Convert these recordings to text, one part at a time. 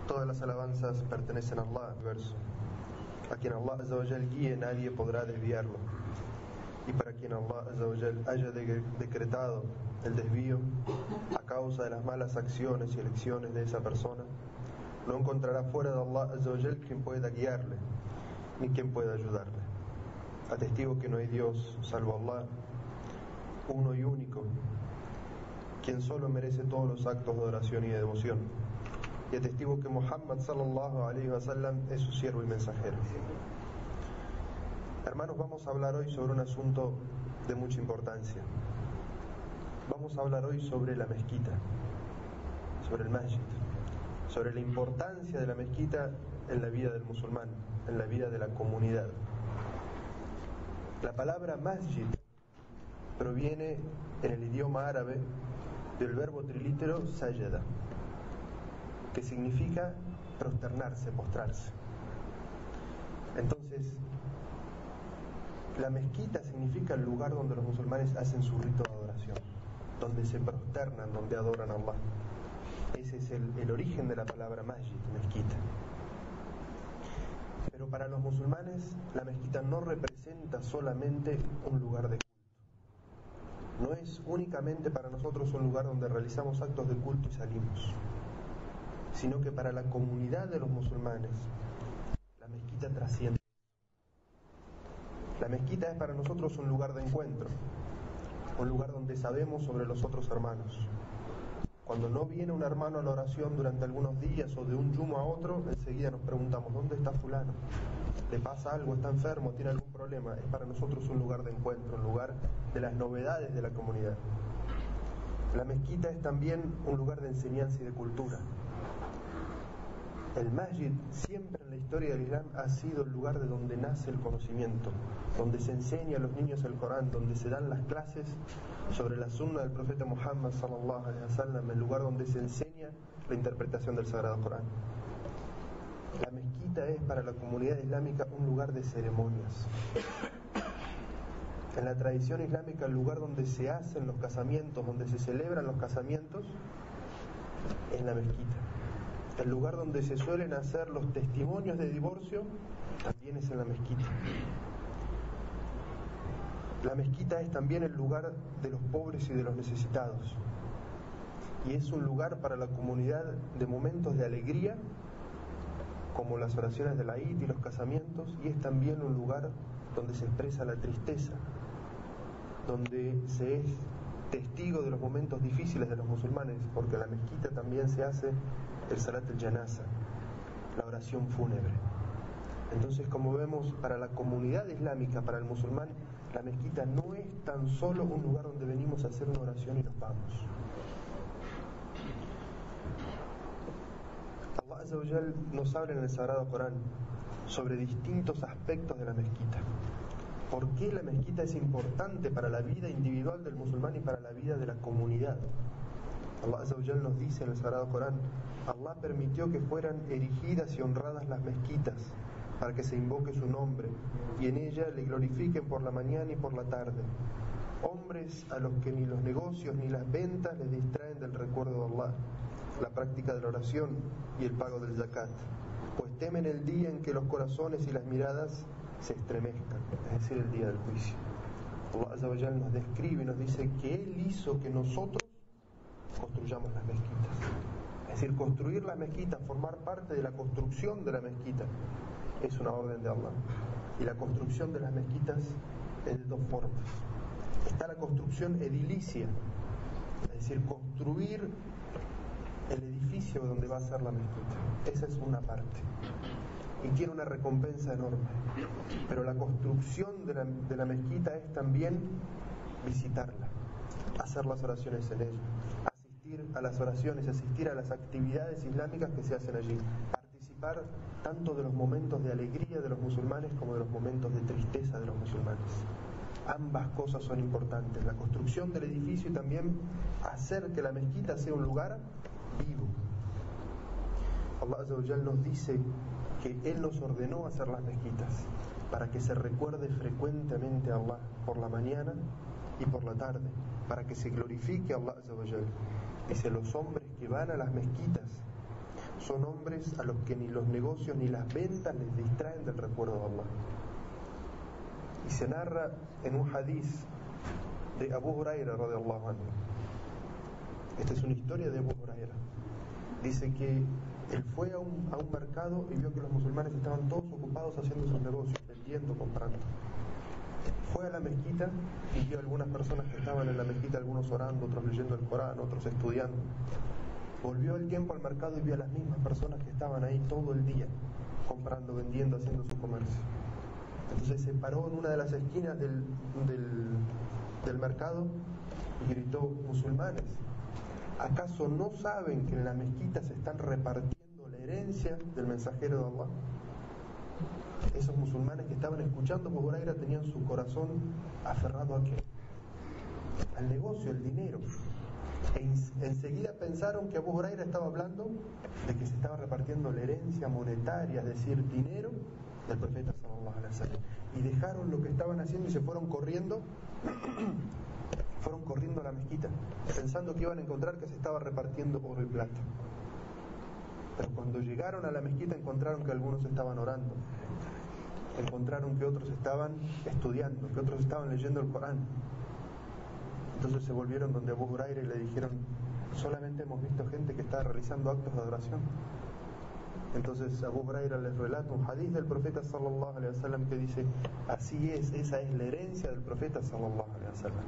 Todas las alabanzas pertenecen a Allah, verso. A quien Allah Azza wa Jal guíe, nadie podrá desviarlo. Y para quien Allah Azza wa Jal haya decretado el desvío a causa de las malas acciones y elecciones de esa persona, no encontrará fuera de Allah Azza wa Jal quien pueda guiarle, ni quien pueda ayudarle. Atestigo que no hay Dios salvo Allah, uno y único, quien solo merece todos los actos de oración y de devoción. Y atestigo que Muhammad sallallahu alaihi wasallam es su siervo y mensajero. Hermanos, vamos a hablar hoy sobre un asunto de mucha importancia. Vamos a hablar hoy sobre la mezquita, sobre el masjid, sobre la importancia de la mezquita en la vida del musulmán, en la vida de la comunidad. La palabra masjid proviene en el idioma árabe del verbo trilítero sajada, que significa prosternarse, postrarse. Entonces, la mezquita significa el lugar donde los musulmanes hacen su rito de adoración, donde se prosternan, donde adoran a Allah. Ese es el origen de la palabra masjid, mezquita. Pero para los musulmanes, la mezquita no representa solamente un lugar de culto. No es únicamente para nosotros un lugar donde realizamos actos de culto y salimos, sino que para la comunidad de los musulmanes, la mezquita trasciende. La mezquita es para nosotros un lugar de encuentro, un lugar donde sabemos sobre los otros hermanos. Cuando no viene un hermano a la oración durante algunos días o de un yumo a otro, enseguida nos preguntamos, ¿dónde está fulano? ¿Le pasa algo? ¿Está enfermo? ¿Tiene algún problema? Es para nosotros un lugar de encuentro, un lugar de las novedades de la comunidad. La mezquita es también un lugar de enseñanza y de cultura. El masjid siempre en la historia del Islam ha sido el lugar de donde nace el conocimiento, donde se enseña a los niños el Corán, donde se dan las clases sobre la sunna del profeta Muhammad sallallahu alaihi wasallam, el lugar donde se enseña la interpretación del Sagrado Corán. La mezquita es para la comunidad islámica un lugar de ceremonias. En la tradición islámica, el lugar donde se hacen los casamientos, donde se celebran los casamientos, es la mezquita. El lugar donde se suelen hacer los testimonios de divorcio también es en la mezquita. La mezquita es también el lugar de los pobres y de los necesitados. Y es un lugar para la comunidad de momentos de alegría, como las oraciones de la Eid y los casamientos, y es también un lugar donde se expresa la tristeza, donde se es testigo de los momentos difíciles de los musulmanes, porque en la mezquita también se hace el salat al-janaza, la oración fúnebre. Entonces, como vemos, para la comunidad islámica, para el musulmán, la mezquita no es tan solo un lugar donde venimos a hacer una oración y nos vamos. Allah Azza wa Jal nos habla en el Sagrado Corán sobre distintos aspectos de la mezquita. ¿Por qué la mezquita es importante para la vida individual del musulmán y para la vida de la comunidad? Allah Azza wa Jal nos dice en el Sagrado Corán: Allah permitió que fueran erigidas y honradas las mezquitas para que se invoque su nombre y en ella le glorifiquen por la mañana y por la tarde. Hombres a los que ni los negocios ni las ventas les distraen del recuerdo de Allah, la práctica de la oración y el pago del zakat, pues temen el día en que los corazones y las miradas se estremezcan, es decir, el día del juicio. Allah Azza wa Jal nos describe y nos dice que Él hizo que nosotros construyamos las mezquitas. Es decir, construir las mezquitas, formar parte de la construcción de la mezquita, es una orden de Allah. Y la construcción de las mezquitas es de dos formas. Está la construcción edilicia, es decir, construir el edificio donde va a ser la mezquita. Esa es una parte. Y tiene una recompensa enorme. Pero la construcción de la mezquita es también visitarla, hacer las oraciones en ella, asistir a las oraciones, asistir a las actividades islámicas que se hacen allí, participar tanto de los momentos de alegría de los musulmanes como de los momentos de tristeza de los musulmanes. Ambas cosas son importantes, la construcción del edificio y también hacer que la mezquita sea un lugar vivo. Allah Azza wa Jal nos dice que Él nos ordenó hacer las mezquitas para que se recuerde frecuentemente a Allah por la mañana y por la tarde, para que se glorifique a Allah Azza wa Jal. Dice: los hombres que van a las mezquitas son hombres a los que ni los negocios ni las ventas les distraen del recuerdo de Allah. Y se narra en un hadiz de Abu Huraira radiyallahu anhu. Esta es una historia de Abu Huraira. Dice que él fue a un mercado y vio que los musulmanes estaban todos ocupados haciendo sus negocios, vendiendo, comprando. Fue a la mezquita y vio a algunas personas que estaban en la mezquita, algunos orando, otros leyendo el Corán, otros estudiando. Volvió el tiempo al mercado y vio a las mismas personas que estaban ahí todo el día, comprando, vendiendo, haciendo su comercio. Entonces se paró en una de las esquinas del mercado y gritó: musulmanes, ¿acaso no saben que en la mezquita se están repartiendo la herencia del mensajero de Allah? Esos musulmanes que estaban escuchando Abu Huraira tenían su corazón aferrado ¿a qué? Al negocio, el dinero. Enseguida pensaron que Abu Huraira estaba hablando de que se estaba repartiendo la herencia monetaria, es decir, dinero del profeta sallallahu alaihi wasallam. Y dejaron lo que estaban haciendo y se fueron corriendo a la mezquita, pensando que iban a encontrar que se estaba repartiendo oro y plata. Pero cuando llegaron a la mezquita encontraron que algunos estaban orando, encontraron que otros estaban estudiando, que otros estaban leyendo el Corán. Entonces se volvieron donde Abu Huraira y le dijeron: solamente hemos visto gente que está realizando actos de adoración. Entonces Abu Huraira les relata un hadith del profeta sallallahu alaihi wasallam que dice: así es, esa es la herencia del profeta sallallahu alaihi wasallam.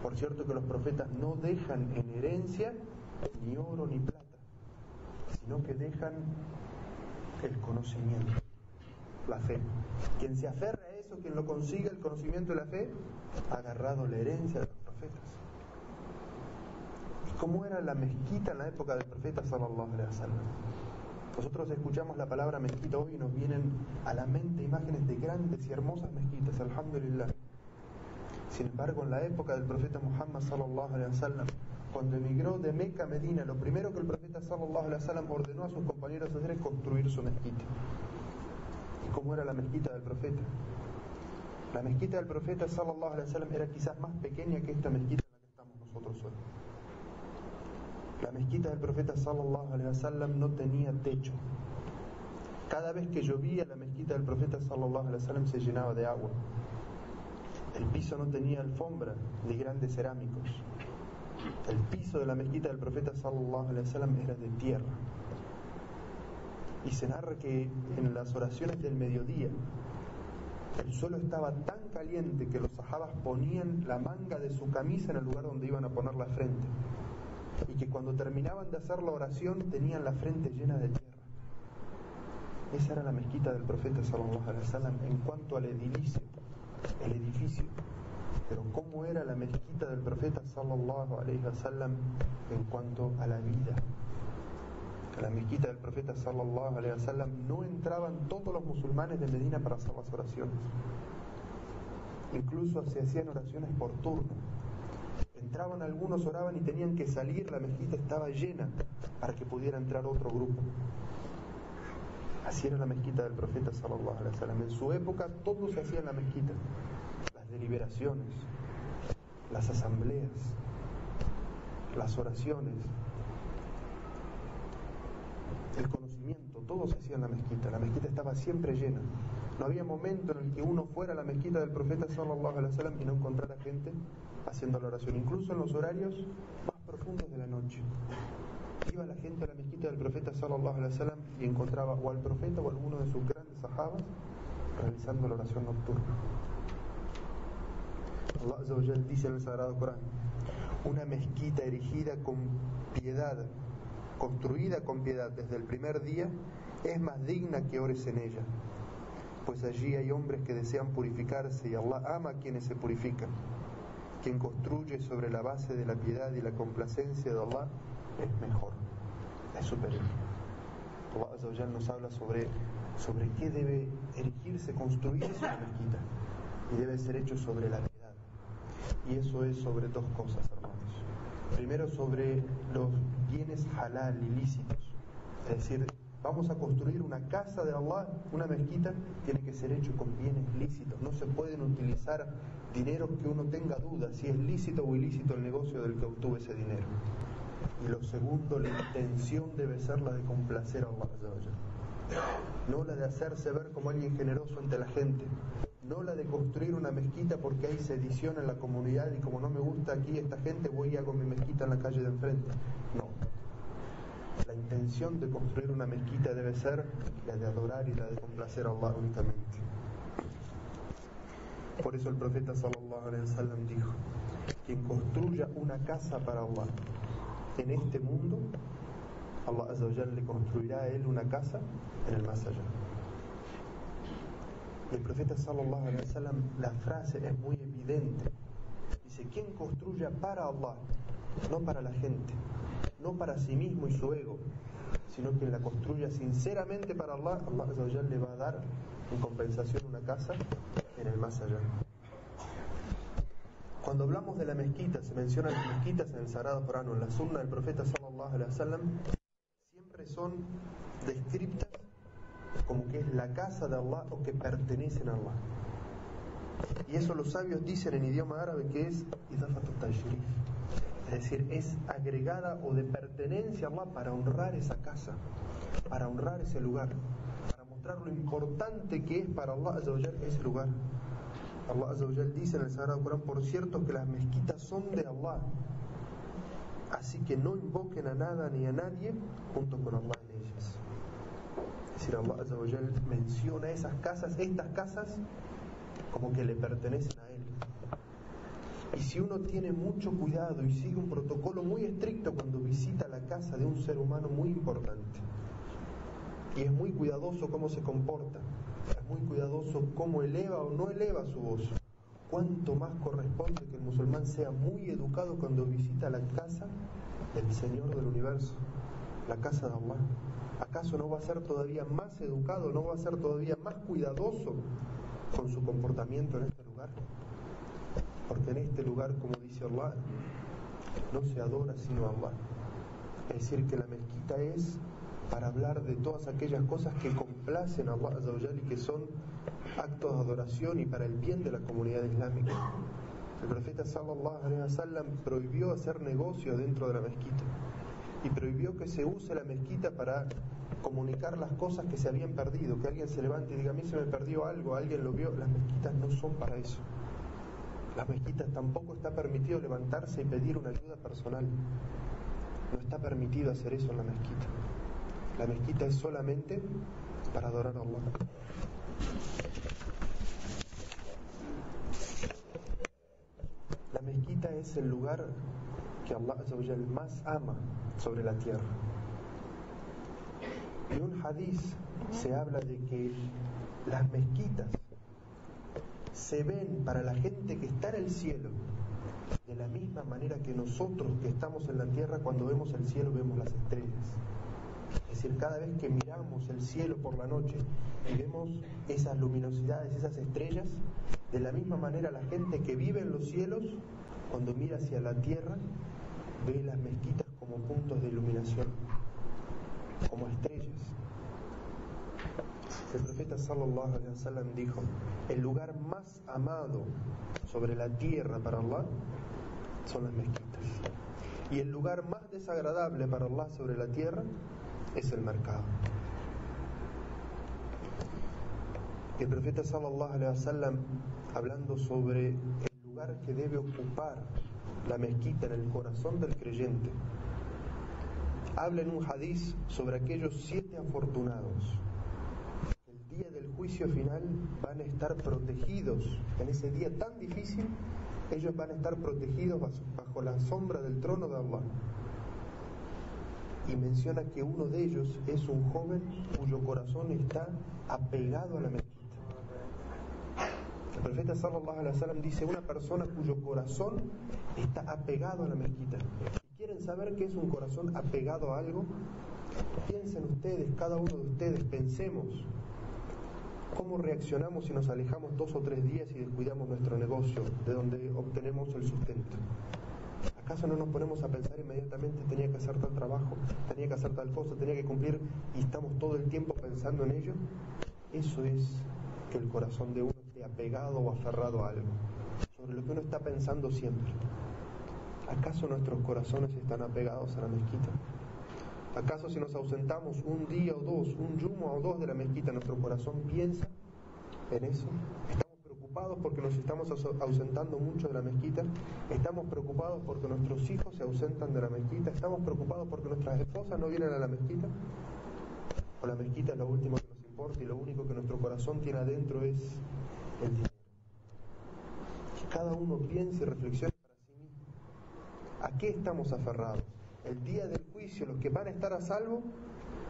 Por cierto que los profetas no dejan en herencia ni oro ni plata, sino que dejan el conocimiento, la fe. Quien se aferra a eso, quien lo consiga, el conocimiento y la fe, ha agarrado la herencia de los profetas. ¿Y cómo era la mezquita en la época del profeta sallallahu alaihi wasallam? Nosotros escuchamos la palabra mezquita hoy y nos vienen a la mente imágenes de grandes y hermosas mezquitas, alhamdulillah. Sin embargo, en la época del profeta Muhammad sallallahu alaihi wasallam, cuando emigró de Meca a Medina, lo primero que el profeta sallallahu alaihi wasallam ordenó a sus compañeros hacer es construir su mezquita. ¿Y cómo era la mezquita del profeta? La mezquita del profeta sallallahu alaihi wasallam era quizás más pequeña que esta mezquita en la que estamos nosotros hoy. La mezquita del profeta sallallahu alaihi wasallam no tenía techo. Cada vez que llovía, la mezquita del profeta sallallahu alaihi wasallam se llenaba de agua. El piso no tenía alfombra ni grandes cerámicos. El piso de la mezquita del profeta sallallahu alaihi wasallam era de tierra. Y se narra que en las oraciones del mediodía el suelo estaba tan caliente que los sahabas ponían la manga de su camisa en el lugar donde iban a poner la frente, y que cuando terminaban de hacer la oración tenían la frente llena de tierra. Esa era la mezquita del profeta sallallahu alaihi wasallam en cuanto al edilicio, el edificio. Pero ¿cómo era la mezquita del profeta sallallahu alaihi wasallam en cuanto a la vida? A la mezquita del profeta sallallahu alaihi wasallam no entraban todos los musulmanes de Medina para hacer las oraciones. Incluso se hacían oraciones por turno. Entraban algunos, oraban y tenían que salir, la mezquita estaba llena para que pudiera entrar otro grupo. Así era la mezquita del profeta sallallahu alaihi wasallam. En su época todo se hacía en la mezquita. Las deliberaciones, las asambleas, las oraciones, el conocimiento, todo se hacía en la mezquita. La mezquita estaba siempre llena. No había momento en el que uno fuera a la mezquita del profeta sallallahu alaihi wasallam y no encontrara gente haciendo la oración, incluso en los horarios más profundos de la noche. Iba la gente a la mezquita del profeta sallallahu alaihi wasallam y encontraba o al profeta o a alguno de sus grandes sahabas realizando la oración nocturna. Allah Azza wa Jal dice en el Sagrado Corán: una mezquita erigida con piedad, construida con piedad desde el primer día, es más digna que ores en ella, pues allí hay hombres que desean purificarse y Allah ama a quienes se purifican. Quien construye sobre la base de la piedad y la complacencia de Allah es mejor, es superior. Allah Azza wa Jal nos habla sobre qué debe erigirse, construirse una mezquita, y debe ser hecho sobre la piedad. Y eso es sobre dos cosas, hermanos. Primero, sobre los bienes halal, ilícitos. Es decir, vamos a construir una casa de Allah, una mezquita, tiene que ser hecho con bienes lícitos. No se pueden utilizar dinero que uno tenga dudas si es lícito o ilícito el negocio del que obtuvo ese dinero. Y lo segundo, la intención debe ser la de complacer a Allah Azza wa Jalla. No la de hacerse ver como alguien generoso ante la gente, no la de construir una mezquita porque hay sedición en la comunidad y como no me gusta aquí esta gente voy y hago mi mezquita en la calle de enfrente. No. La intención de construir una mezquita debe ser la de adorar y la de complacer a Allah únicamente. Por eso el profeta sallallahu alaihi wasallam dijo: quien construya una casa para Allah en este mundo, Allah Azza wa Jalla le construirá a él una casa en el más allá. Y el profeta sallallahu alaihi wasallam, la frase es muy evidente. Dice: quien construya para Allah, no para la gente, no para sí mismo y su ego, sino quien la construya sinceramente para Allah, Allah Azza wa Jalla le va a dar en compensación una casa en el más allá. Cuando hablamos de la mezquita, se mencionan las mezquitas en el Sagrado Corán o en la Sunna del profeta sallallahu alaihi wasallam, siempre son descritas como que es la casa de Allah o que pertenecen a Allah. Y eso los sabios dicen en idioma árabe que es idafatu tashrif, es decir, es agregada o de pertenencia a Allah para honrar esa casa, para honrar ese lugar, para mostrar lo importante que es para Allah Azza wa Jalla ese lugar. Allah Azza wa Jalla dice en el Sagrado Corán: por cierto que las mezquitas son de Allah, así que no invoquen a nada ni a nadie junto con Allah en ellas. Es decir, Allah Azza wa Jalla menciona esas casas, estas casas, como que le pertenecen a Él. Y si uno tiene mucho cuidado y sigue un protocolo muy estricto cuando visita la casa de un ser humano muy importante, y es muy cuidadoso cómo se comporta, es muy cuidadoso cómo eleva o no eleva su voz, cuánto más corresponde que el musulmán sea muy educado cuando visita la casa del Señor del Universo, la casa de Allah. ¿Acaso no va a ser todavía más educado, no va a ser todavía más cuidadoso con su comportamiento en este lugar? Porque en este lugar, como dice Allah, no se adora sino a Allah. Es decir, que la mezquita es para hablar de todas aquellas cosas que complacen a Allah Azza wa Jalla y que son actos de adoración y para el bien de la comunidad islámica. El profeta sallallahu alaihi wasallam prohibió hacer negocio dentro de la mezquita y prohibió que se use la mezquita para comunicar las cosas que se habían perdido, que alguien se levante y diga: a mí se me perdió algo, alguien lo vio. Las mezquitas no son para eso. Las mezquitas tampoco está permitido levantarse y pedir una ayuda personal. No está permitido hacer eso en la mezquita. La mezquita es solamente para adorar a Allah. La mezquita es el lugar que Allah Azza wa Jalla más ama sobre la tierra. En un hadiz se habla de que las mezquitas se ven para la gente que está en el cielo de la misma manera que nosotros que estamos en la tierra cuando vemos el cielo vemos las estrellas. Es decir, cada vez que miramos el cielo por la noche y vemos esas luminosidades, esas estrellas, de la misma manera la gente que vive en los cielos, cuando mira hacia la tierra, ve las mezquitas como puntos de iluminación, como estrellas. El profeta sallallahu alaihi wasallam dijo: el lugar más amado sobre la tierra para Allah son las mezquitas, y el lugar más desagradable para Allah sobre la tierra es el mercado. El profeta sallallahu alaihi wasallam, hablando sobre el lugar que debe ocupar la mezquita en el corazón del creyente, habla en un hadiz sobre aquellos 7 afortunados. El día del juicio final van a estar protegidos, en ese día tan difícil, ellos van a estar protegidos bajo la sombra del trono de Allah. Y menciona que uno de ellos es un joven cuyo corazón está apegado a la mezquita. El profeta sallallahu alaihi wasallam dice: una persona cuyo corazón está apegado a la mezquita. ¿Y quieren saber qué es un corazón apegado a algo? Piensen ustedes, cada uno de ustedes, pensemos cómo reaccionamos si nos alejamos 2 o 3 días y descuidamos nuestro negocio, de donde obtenemos el sustento. ¿Acaso no nos ponemos a pensar inmediatamente: tenía que hacer tal trabajo, tenía que hacer tal cosa, tenía que cumplir, y estamos todo el tiempo pensando en ello? Eso es que el corazón de uno esté apegado o aferrado a algo, sobre lo que uno está pensando siempre. ¿Acaso nuestros corazones están apegados a la mezquita? ¿Acaso si nos ausentamos un día o dos, un yuma o dos de la mezquita, nuestro corazón piensa en eso? ¿Estamos preocupados porque nos estamos ausentando mucho de la mezquita? ¿Estamos preocupados porque nuestros hijos se ausentan de la mezquita? ¿Estamos preocupados porque nuestras esposas no vienen a la mezquita? ¿O la mezquita es lo último que nos importa y lo único que nuestro corazón tiene adentro es el dinero? Que cada uno piense y reflexione para sí mismo. ¿A qué estamos aferrados? El día del juicio, los que van a estar a salvo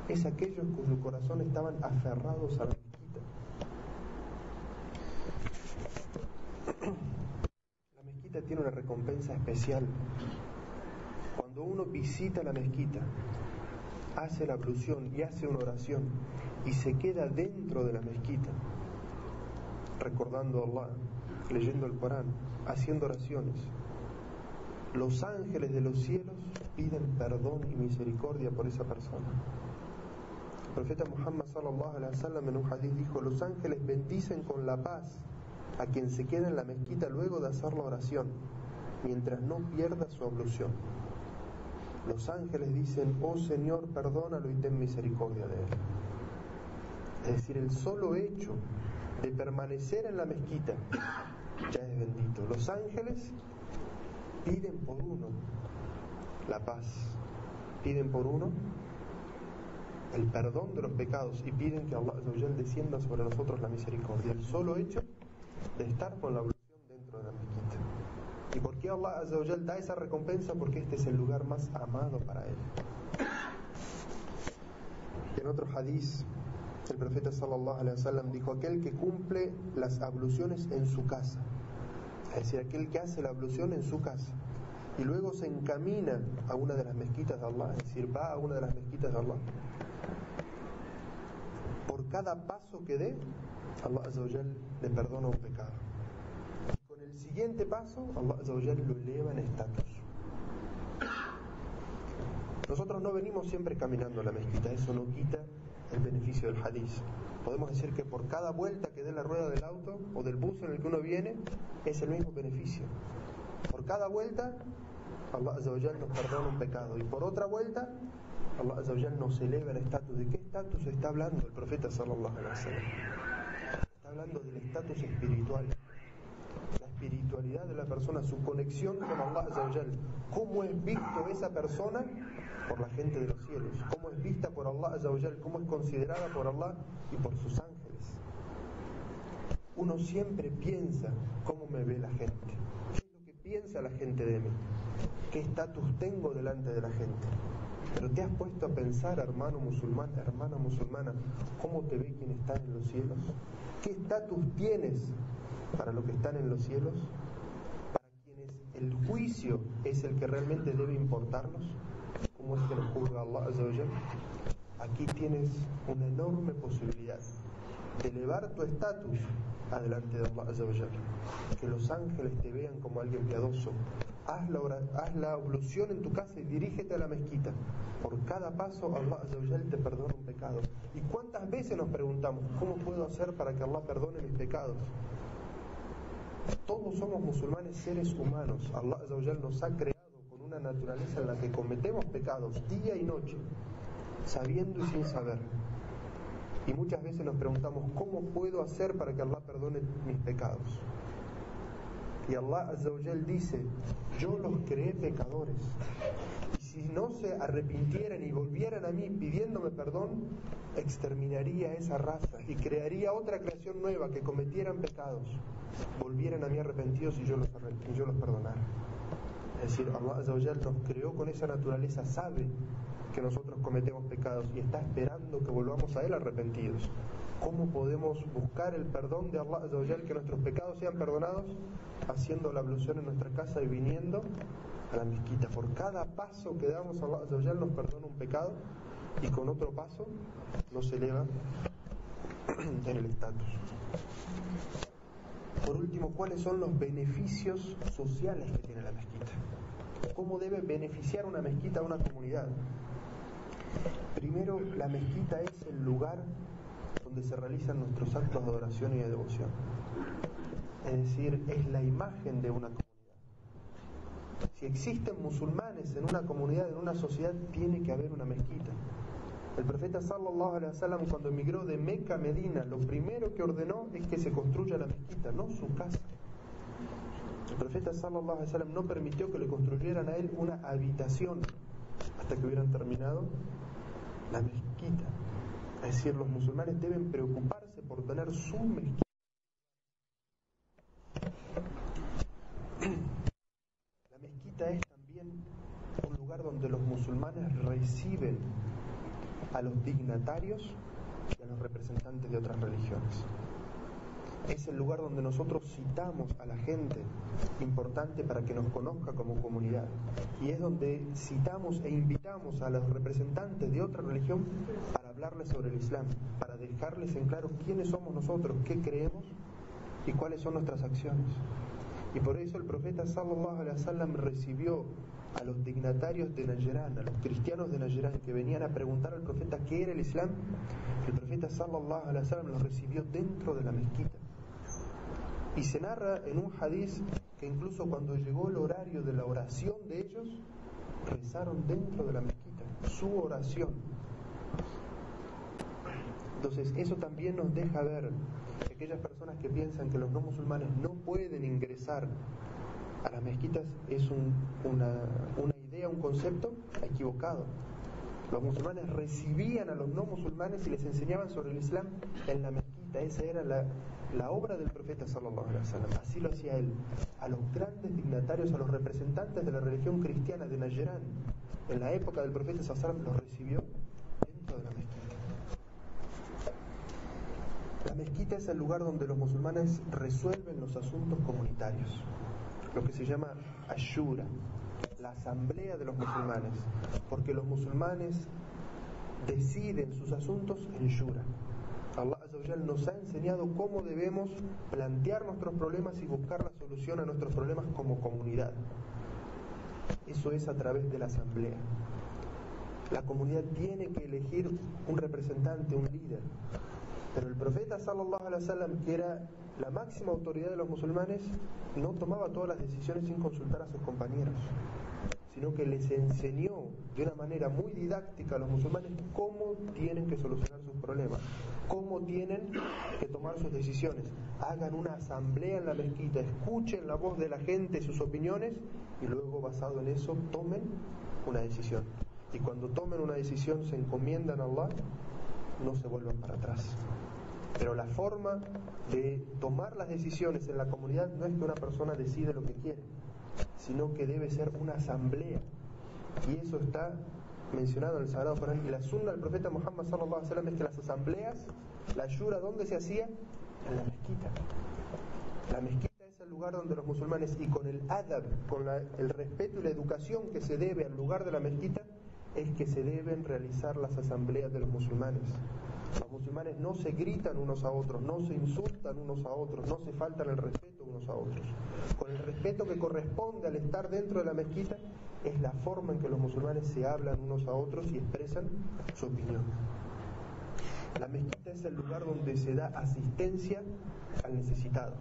es aquellos cuyo corazón estaban aferrados a la mezquita. La mezquita tiene una recompensa especial. Cuando uno visita la mezquita, hace la ablución y hace una oración y se queda dentro de la mezquita, recordando a Allah, leyendo el Corán, haciendo oraciones, los ángeles de los cielos piden perdón y misericordia por esa persona. El profeta Muhammad sallallahu alaihi wasallam en un hadith dijo: los ángeles bendicen con la paz a quien se queda en la mezquita luego de hacer la oración, mientras no pierda su ablución. Los ángeles dicen: oh Señor, perdónalo y ten misericordia de él. Es decir, el solo hecho de permanecer en la mezquita ya es bendito. Los ángeles piden por uno la paz, piden por uno el perdón de los pecados y piden que Allah Azza wa Jal descienda sobre nosotros la misericordia. El solo hecho de estar con la ablución dentro de la mezquita. ¿Y por qué Allah Azza wa Jal da esa recompensa? Porque este es el lugar más amado para él. En otro hadith, el profeta sallallahu alaihi wasallam dijo: aquel que cumple las abluciones en su casa, es decir, aquel que hace la ablución en su casa y luego se encamina a una de las mezquitas de Allah, es decir, va a una de las mezquitas de Allah, por cada paso que dé, Allah Azza wa Jal le perdona un pecado. Y con el siguiente paso, Allah Azza wa Jal lo eleva en estatus. Nosotros no venimos siempre caminando a la mezquita, eso no quita el beneficio del hadith. Podemos decir que por cada vuelta que dé la rueda del auto o del bus en el que uno viene, es el mismo beneficio. Por cada vuelta, Allah Azza wa Jal nos perdona un pecado. Y por otra vuelta, Allah Azza wa Jal nos eleva el estatus. ¿De qué estatus está hablando el profeta sallallahu alaihi wasallam? Está hablando del estatus espiritual. La espiritualidad de la persona, su conexión con Allah Azza wa Jal. ¿Cómo es visto esa persona por la gente de los cielos? ¿Cómo es vista por Allah Azza wa Jal? ¿Cómo es considerada por Allah y por sus ángeles? Uno siempre piensa: ¿cómo me ve la gente? ¿Qué es lo que piensa la gente de mí? ¿Qué estatus tengo delante de la gente? Pero te has puesto a pensar, hermano musulmán, hermana musulmana, ¿cómo te ve quien está en los cielos? ¿Qué estatus tienes para los que están en los cielos? ¿Para quienes el juicio es el que realmente debe importarnos? ¿Cómo es que nos juzga Allah Azza wa Jal? Aquí tienes una enorme posibilidad de elevar tu estatus adelante de Allah Azza wa Jal. Que los ángeles te vean como alguien piadoso. Haz la ablución en tu casa y dirígete a la mezquita. Por cada paso Allah Azza wa Jal te perdona un pecado. ¿Y cuántas veces nos preguntamos: ¿cómo puedo hacer para que Allah perdone mis pecados? Todos somos musulmanes, seres humanos. Allah Azza wa Jal nos ha creado con una naturaleza en la que cometemos pecados día y noche, sabiendo y sin saber. Y muchas veces nos preguntamos: ¿cómo puedo hacer para que Allah perdone mis pecados? Y Allah Azza wa Jal dice: yo los creé pecadores, y si no se arrepintieran y volvieran a mí pidiéndome perdón, exterminaría a esa raza y crearía otra creación nueva que cometieran pecados, volvieran a mí arrepentidos y yo los perdonara. Es decir, Allah Azza wa Jal nos creó con esa naturaleza, sabe que nosotros cometemos pecados y está esperando que volvamos a Él arrepentidos. ¿Cómo podemos buscar el perdón de Allah Azza wa Jal, que nuestros pecados sean perdonados? Haciendo la ablución en nuestra casa y viniendo a la mezquita. Por cada paso que damos, Allah Azza wa Jal nos perdona un pecado y con otro paso nos eleva en el estatus. Por último, ¿cuáles son los beneficios sociales que tiene la mezquita? ¿Cómo debe beneficiar una mezquita a una comunidad? Primero, la mezquita es el lugar donde se realizan nuestros actos de adoración y de devoción. Es decir, es la imagen de una comunidad. Si existen musulmanes en una comunidad, en una sociedad, tiene que haber una mezquita. El profeta sallallahu alaihi wasallam, cuando emigró de Meca a Medina, lo primero que ordenó es que se construya la mezquita, no su casa. El profeta sallallahu alaihi wasallam no permitió que le construyeran a él una habitación hasta que hubieran terminado la mezquita. Es decir, los musulmanes deben preocuparse por tener su mezquita. La mezquita es también un lugar donde los musulmanes reciben a los dignatarios y a los representantes de otras religiones. Es el lugar donde nosotros citamos a la gente importante para que nos conozca como comunidad, y es donde citamos e invitamos a los representantes de otra religión para hablarles sobre el Islam, para dejarles en claro quiénes somos nosotros, qué creemos y cuáles son nuestras acciones. Y por eso el profeta sallallahu alaihi wasallam recibió a los dignatarios de Najran, a los cristianos de Najran que venían a preguntar al profeta qué era el Islam. El profeta sallallahu alaihi wasallam los recibió dentro de la mezquita. Y se narra en un hadiz que incluso cuando llegó el horario de la oración de ellos, rezaron dentro de la mezquita, su oración. Entonces eso también nos deja ver que aquellas personas que piensan que los no musulmanes no pueden ingresar a las mezquitas es una idea, un concepto equivocado. Los musulmanes recibían a los no musulmanes y les enseñaban sobre el Islam en la mezquita. Esa era la obra del profeta sallallahu alaihi wasallam. Así lo hacía él. A los grandes dignatarios, a los representantes de la religión cristiana de Najran, en la época del profeta sallallahu alaihi wasallam, los recibió dentro de la mezquita. La mezquita es el lugar donde los musulmanes resuelven los asuntos comunitarios, lo que se llama Ashura, la asamblea de los musulmanes, porque los musulmanes deciden sus asuntos en Shura. Allah Azza wa Jal nos ha enseñado cómo debemos plantear nuestros problemas y buscar la solución a nuestros problemas como comunidad. Eso es a través de la asamblea. La comunidad tiene que elegir un representante, un líder. Pero el profeta sallallahu alaihi wasallam, que era la máxima autoridad de los musulmanes, no tomaba todas las decisiones sin consultar a sus compañeros, sino que les enseñó de una manera muy didáctica a los musulmanes cómo tienen que solucionar sus problemas, cómo tienen que tomar sus decisiones. Hagan una asamblea en la mezquita, escuchen la voz de la gente, sus opiniones, y luego basado en eso tomen una decisión. Y cuando tomen una decisión se encomiendan a Allah, no se vuelvan para atrás. Pero la forma de tomar las decisiones en la comunidad no es que una persona decide lo que quiere, sino que debe ser una asamblea. Y eso está mencionado en el Sagrado Corán. Y la sunna del profeta Muhammad sallallahu alaihi wasallam es que las asambleas, la shura, ¿dónde se hacía? En la mezquita. La mezquita es el lugar donde los musulmanes, y con el adab, con el respeto y la educación que se debe al lugar de la mezquita, es que se deben realizar las asambleas de los musulmanes. Los musulmanes no se gritan unos a otros, no se insultan unos a otros, no se faltan el respeto unos a otros. Con el respeto que corresponde al estar dentro de la mezquita, es la forma en que los musulmanes se hablan unos a otros y expresan su opinión. La mezquita es el lugar donde se da asistencia al necesitado.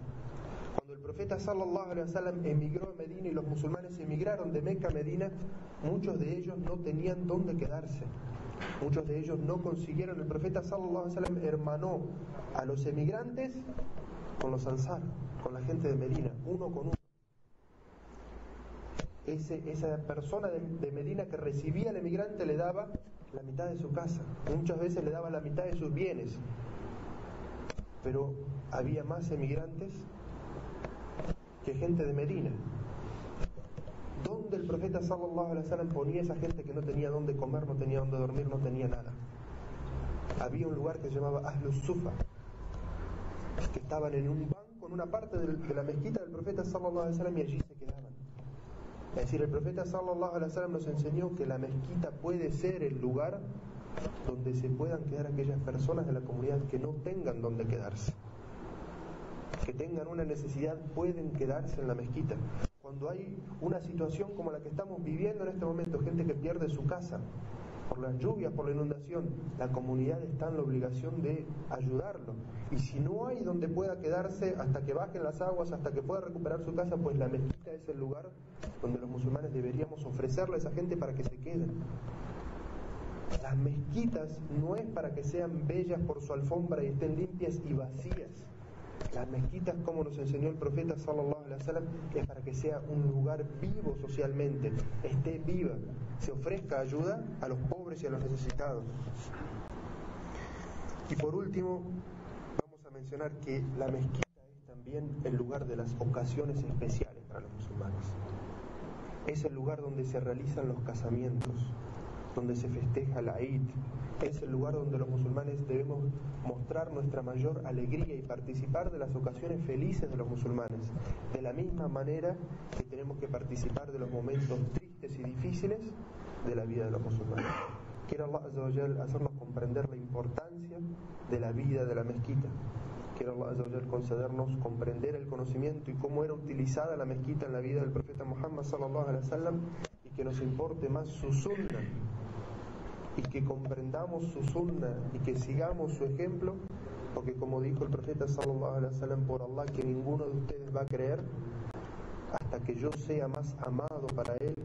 Cuando el profeta sallallahu alaihi wasallam emigró a Medina y los musulmanes emigraron de Meca a Medina, muchos de ellos no tenían dónde quedarse. Muchos de ellos no consiguieron. El profeta sallallahu alaihi wasallam hermanó a los emigrantes con los ansar, con la gente de Medina, uno con uno. Esa persona de Medina que recibía al emigrante le daba la mitad de su casa, muchas veces le daba la mitad de sus bienes. Pero había más emigrantes que gente de Medina. ¿Dónde el profeta sallallahu alaihi wasallam ponía a esa gente que no tenía dónde comer, no tenía dónde dormir, no tenía nada? Había un lugar que se llamaba Ahlus Sufa, que estaban en un banco, en una parte de la mezquita del profeta sallallahu alaihi wasallam, y allí se quedaban. Es decir, el profeta sallallahu alaihi wasallam nos enseñó que la mezquita puede ser el lugar donde se puedan quedar aquellas personas de la comunidad que no tengan dónde quedarse, que tengan una necesidad, pueden quedarse en la mezquita. Cuando hay una situación como la que estamos viviendo en este momento, gente que pierde su casa, por las lluvias, por la inundación, la comunidad está en la obligación de ayudarlo. Y si no hay donde pueda quedarse hasta que bajen las aguas, hasta que pueda recuperar su casa, pues la mezquita es el lugar donde los musulmanes deberíamos ofrecerle a esa gente para que se queden. Las mezquitas no es para que sean bellas por su alfombra y estén limpias y vacías. Las mezquitas, como nos enseñó el profeta sallallahu alaihi wasallam, es para que sea un lugar vivo socialmente, esté viva, se ofrezca ayuda a los pobres y a los necesitados. Y por último, vamos a mencionar que la mezquita es también el lugar de las ocasiones especiales para los musulmanes. Es el lugar donde se realizan los casamientos, donde se festeja la Eid. Es el lugar donde los musulmanes debemos mostrar nuestra mayor alegría y participar de las ocasiones felices de los musulmanes, de la misma manera que tenemos que participar de los momentos tristes y difíciles de la vida de los musulmanes. Quiere Allah Azza wa Jal hacernos comprender la importancia de la vida de la mezquita. Quiere Allah Azza wa Jal concedernos comprender el conocimiento y cómo era utilizada la mezquita en la vida del profeta Muhammad sallallahu alaihi wasallam, y que nos importe más su sunna, y que comprendamos su sunna y que sigamos su ejemplo, porque como dijo el profeta sallallahu alaihi wasallam, por Allah que ninguno de ustedes va a creer hasta que yo sea más amado para él